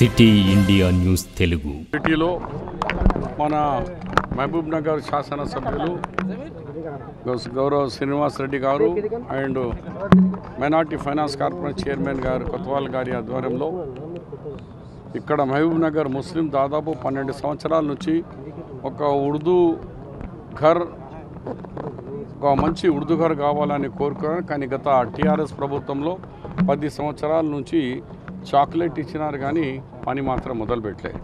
City India news Telugu సిటీలో మన మహబూబ్ నగర్ శాసనసభ్యులు గౌరవ శ్రీనివాస్ రెడ్డి గారు and minority finance corporation chairman గారు కొత్వాల్ గారి ఆధ్వర్యంలో ఇక్కడ మహబూబ్ నగర్ ముస్లిం దాదాపు 12 సంవత్సరాల నుంచి ఒక ఉర్దూ ఘర్ ఒక మంచి ఉర్దూ ఘర్ కావాలని కోరుకున్నారు. కానీ గత టీఆర్ఎస్ ప్రభుత్వంలో 10 సంవత్సరాల నుంచి చాక్లెట్ ఇచ్చినారు కానీ పని మాత్రం మొదలుపెట్టలేదు.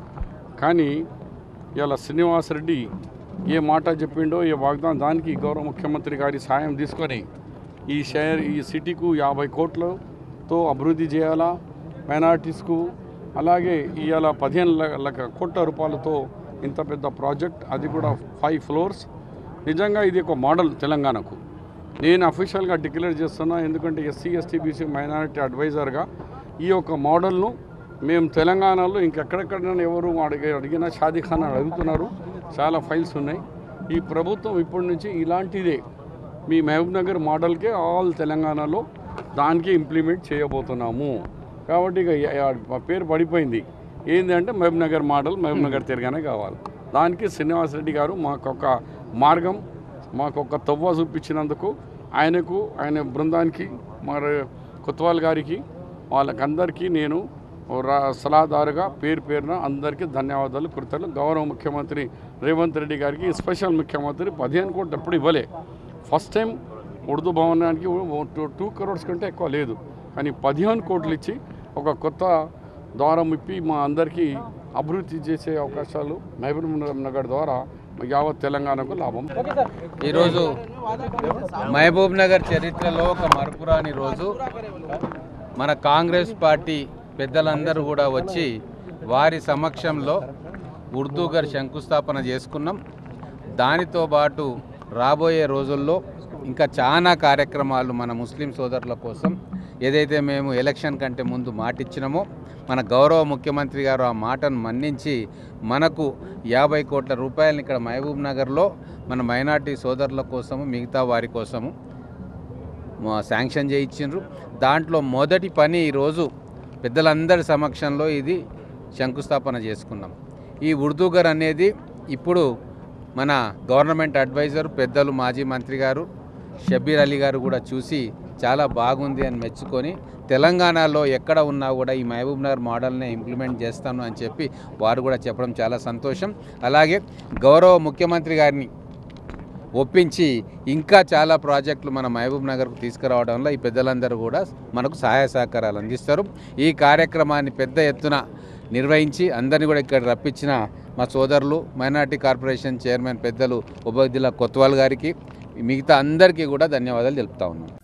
కానీ ఇలా శ్రీనివాస్ రెడ్డి ఏ మాట చెప్పిండో ఏ వాగ్దానం దానికి గౌరవ ముఖ్యమంత్రి గారి సాయం తీసుకొని ఈ సిటీకు 50 కోట్లతో అభివృద్ధి చేయాలా, మైనార్టీస్కు అలాగే ఇవాళ 15 కోట్ల రూపాయలతో ఇంత పెద్ద ప్రాజెక్ట్, అది కూడా 5 ఫ్లోర్స్. నిజంగా ఇది ఒక మోడల్ తెలంగాణకు. నేను అఫీషియల్గా డిక్లేర్ చేస్తున్నా, ఎందుకంటే ఎస్సీ ఎస్టీ బీసీ మైనారిటీ అడ్వైజర్గా ఈ యొక్క మోడల్ను మేము తెలంగాణలో ఇంకెక్కడెక్కడైనా ఎవరు అడిగినా షాదీఖానా అడుగుతున్నారు. చాలా ఫైల్స్ ఉన్నాయి. ఈ ప్రభుత్వం ఇప్పటి నుంచి ఇలాంటిదే మీ మహబూబ్ నగర్ మోడల్కే ఆల్ తెలంగాణలో దానికి ఇంప్లిమెంట్ చేయబోతున్నాము. కాబట్టి ఇక పేరు పడిపోయింది. ఏంటంటే మహబూబ్ నగర్ మోడల్, మహబూబ్ నగర్ తిరగానే కావాలి. దానికి శ్రీనివాస్ రెడ్డి గారు మాకొక మార్గం, మాకొక తవ్వ చూపించినందుకు ఆయనకు, ఆయన బృందానికి, మరి కొత్వాల్ గారికి, వాళ్ళకందరికీ నేను సలహాదారుగా పేరున అందరికీ ధన్యవాదాలు, కృతజ్ఞతలు. గౌరవ ముఖ్యమంత్రి రేవంత్ రెడ్డి గారికి, స్పెషల్ ముఖ్యమంత్రి 15 కోట్లు ఎప్పుడు ఇవ్వలే. ఫస్ట్ టైం ఉర్దూ భవనానికి 2 crores కంటే ఎక్కువ లేదు, కానీ 15 కోట్లు ఇచ్చి ఒక కొత్త ద్వారం ఇప్పి మా అందరికీ అభివృద్ధి చేసే అవకాశాలు మహబూబ్ నగర్ ద్వారా యావత్ తెలంగాణకు లాభం. ఈరోజు మహబూబ్ నగర్ చరిత్రలో ఒక మరపురాని రోజు. మన కాంగ్రెస్ పార్టీ పెద్దలందరూ కూడా వచ్చి వారి సమక్షంలో ఉర్దూ ఘర్ శంకుస్థాపన చేసుకున్నాం. దానితో పాటు రాబోయే రోజుల్లో ఇంకా చాలా కార్యక్రమాలు మన ముస్లిం సోదరుల కోసం ఏదైతే మేము ఎలక్షన్ కంటే ముందు మాటిచ్చినామో మన గౌరవ ముఖ్యమంత్రి గారు ఆ మాటను మన్నించి మనకు 50 కోట్ల రూపాయలను ఇక్కడ మహబూబ్ నగర్లో మన మైనార్టీ సోదరుల కోసము, మిగతా వారి కోసము శాంక్షన్ చేయించిండ్రు. దాంట్లో మొదటి పని ఈరోజు పెద్దలందరి సమక్షంలో ఇది శంకుస్థాపన చేసుకున్నాం. ఈ ఉర్దూ ఘర్ అనేది ఇప్పుడు మన గవర్నమెంట్ అడ్వైజర్ పెద్దలు మాజీ మంత్రి గారు షబ్బీర్ అలీ గారు కూడా చూసి చాలా బాగుంది అని మెచ్చుకొని తెలంగాణలో ఎక్కడ ఉన్నా కూడా ఈ మహబూబ్ నగర్ మోడల్నే ఇంప్లిమెంట్ చేస్తాను అని చెప్పి వారు కూడా చెప్పడం చాలా సంతోషం. అలాగే గౌరవ ముఖ్యమంత్రి గారిని ఒప్పించి ఇంకా చాలా ప్రాజెక్టులు మన మహబూబ్ నగర్కు తీసుకురావడంలో ఈ పెద్దలందరూ కూడా మనకు సహాయ సహకారాలు అందిస్తారు. ఈ కార్యక్రమాన్ని పెద్ద ఎత్తున నిర్వహించి అందరినీ కూడా ఇక్కడ రప్పించిన మా సోదరులు మైనార్టీ కార్పొరేషన్ చైర్మన్ పెద్దలు ఉబైదుల్లా కొత్వాల్ గారికి, మిగతా అందరికీ కూడా ధన్యవాదాలు తెలుపుతా ఉన్నాను.